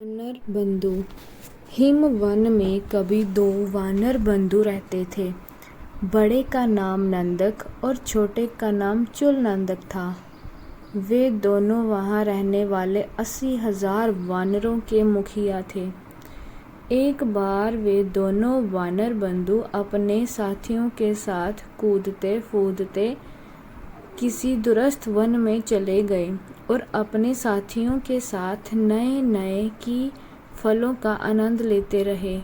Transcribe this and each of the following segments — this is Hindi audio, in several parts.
वानर बंधु। हिम वन में कभी दो वानर बंधु रहते थे। बड़े का नाम नंदक और छोटे का नाम चूल नंदक था। वे दोनों वहाँ रहने वाले 80,000 वानरों के मुखिया थे। एक बार वे दोनों वानर बंधु अपने साथियों के साथ कूदते फूदते किसी दूरस्थ वन में चले गए और अपने साथियों के साथ नए नए की फलों का आनंद लेते रहे।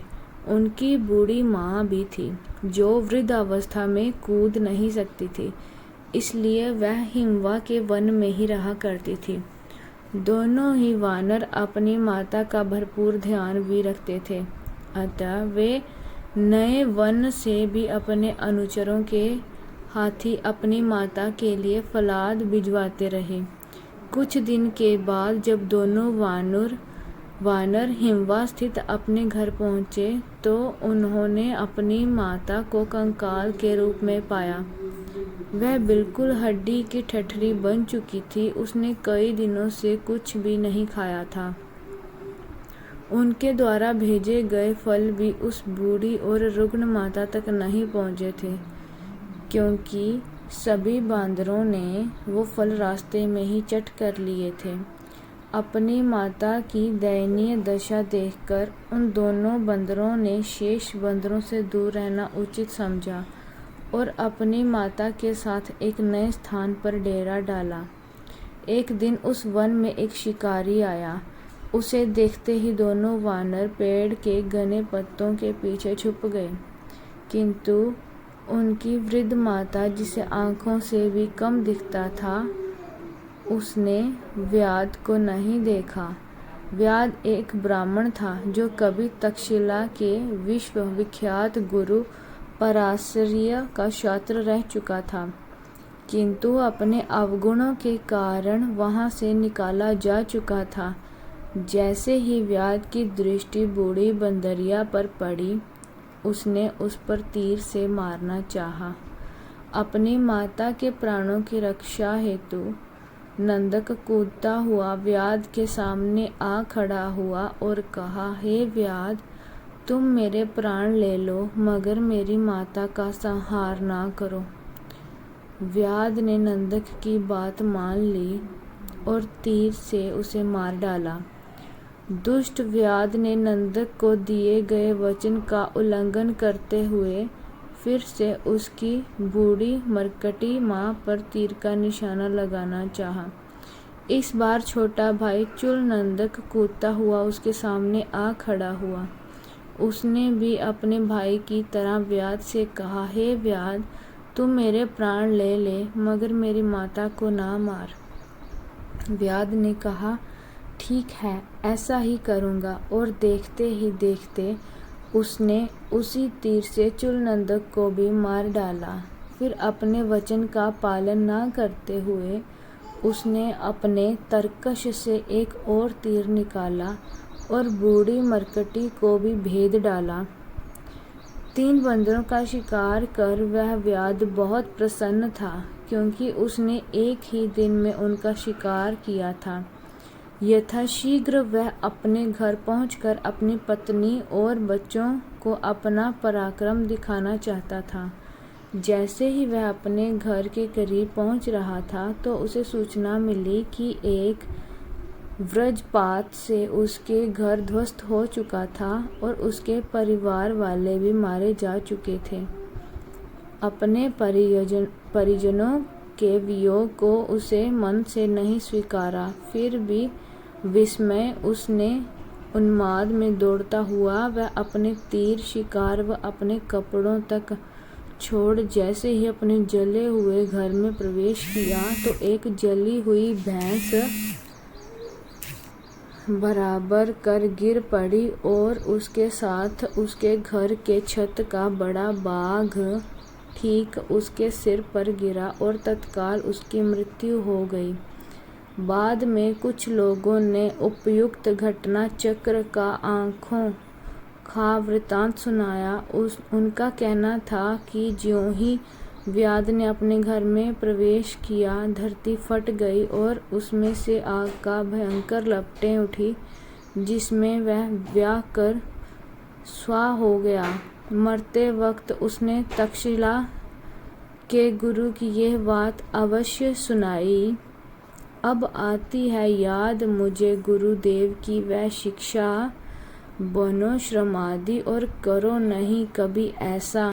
उनकी बूढ़ी माँ भी थी जो वृद्धावस्था में कूद नहीं सकती थी, इसलिए वह हिमवा के वन में ही रहा करती थी। दोनों ही वानर अपनी माता का भरपूर ध्यान भी रखते थे, अतः वे नए वन से भी अपने अनुचरों के हाथी अपनी माता के लिए फलाद भिजवाते रहे। कुछ दिन के बाद जब दोनों वानर हिमवा स्थित अपने घर पहुँचे तो उन्होंने अपनी माता को कंकाल के रूप में पाया। वह बिल्कुल हड्डी की ठठरी बन चुकी थी। उसने कई दिनों से कुछ भी नहीं खाया था। उनके द्वारा भेजे गए फल भी उस बूढ़ी और रुग्ण माता तक नहीं पहुँचे थे, क्योंकि सभी बांदरों ने वो फल रास्ते में ही चट कर लिए थे। अपनी माता की दयनीय दशा देखकर उन दोनों बंदरों ने शेष बंदरों से दूर रहना उचित समझा और अपनी माता के साथ एक नए स्थान पर डेरा डाला। एक दिन उस वन में एक शिकारी आया। उसे देखते ही दोनों वानर पेड़ के घने पत्तों के पीछे छुप गए, किंतु उनकी वृद्ध माता, जिसे आंखों से भी कम दिखता था, उसने व्याध को नहीं देखा। व्याध एक ब्राह्मण था जो कभी तक्षशिला के विश्व विख्यात गुरु पराशर्य का छात्र रह चुका था, किंतु अपने अवगुणों के कारण वहां से निकाला जा चुका था। जैसे ही व्याध की दृष्टि बूढ़ी बंदरिया पर पड़ी, उसने उस पर तीर से मारना चाहा। अपनी माता के प्राणों की रक्षा हेतु नंदक कूदता हुआ व्याध के सामने आ खड़ा हुआ और कहा, हे व्याध, तुम मेरे प्राण ले लो, मगर मेरी माता का संहार ना करो। व्याध ने नंदक की बात मान ली और तीर से उसे मार डाला। दुष्ट व्याध ने नंदक को दिए गए वचन का उल्लंघन करते हुए फिर से उसकी बूढ़ी मरकटी माँ पर तीर का निशाना लगाना चाहा। इस बार छोटा भाई चूल नंदक कूदता हुआ उसके सामने आ खड़ा हुआ। उसने भी अपने भाई की तरह व्याध से कहा, हे व्याध, तुम मेरे प्राण ले ले, मगर मेरी माता को ना मार। व्याध ने कहा, ठीक है, ऐसा ही करूँगा, और देखते ही देखते उसने उसी तीर से चूल नंदक को भी मार डाला। फिर अपने वचन का पालन ना करते हुए उसने अपने तरकश से एक और तीर निकाला और बूढ़ी मरकटी को भी भेद डाला। 3 बंदरों का शिकार कर वह व्याध बहुत प्रसन्न था, क्योंकि उसने एक ही दिन में उनका शिकार किया था। यथाशीघ्र वह अपने घर पहुंचकर अपनी पत्नी और बच्चों को अपना पराक्रम दिखाना चाहता था। जैसे ही वह अपने घर के करीब पहुंच रहा था तो उसे सूचना मिली कि एक वज्रपात से उसके घर ध्वस्त हो चुका था और उसके परिवार वाले भी मारे जा चुके थे। अपने परिजनों के वियोग को उसे मन से नहीं स्वीकारा, फिर भी विस्मय उसने उन्माद में दौड़ता हुआ वह अपने तीर, शिकार व अपने कपड़ों तक छोड़ जैसे ही अपने जले हुए घर में प्रवेश किया तो एक जली हुई भैंस बराबर कर गिर पड़ी और उसके साथ उसके घर के छत का बड़ा बाघ ठीक उसके सिर पर गिरा और तत्काल उसकी मृत्यु हो गई। बाद में कुछ लोगों ने उपयुक्त घटना चक्र का आंखों खा वृतांत सुनाया। उनका कहना था कि ज्यों ही व्याध ने अपने घर में प्रवेश किया, धरती फट गई और उसमें से आग का भयंकर लपटें उठी, जिसमें वह ब्याह कर स्वाह हो गया। मरते वक्त उसने तक्षशिला के गुरु की यह बात अवश्य सुनाई। अब आती है याद मुझे गुरुदेव की वह शिक्षा, बनो श्रमादि और करो नहीं कभी ऐसा।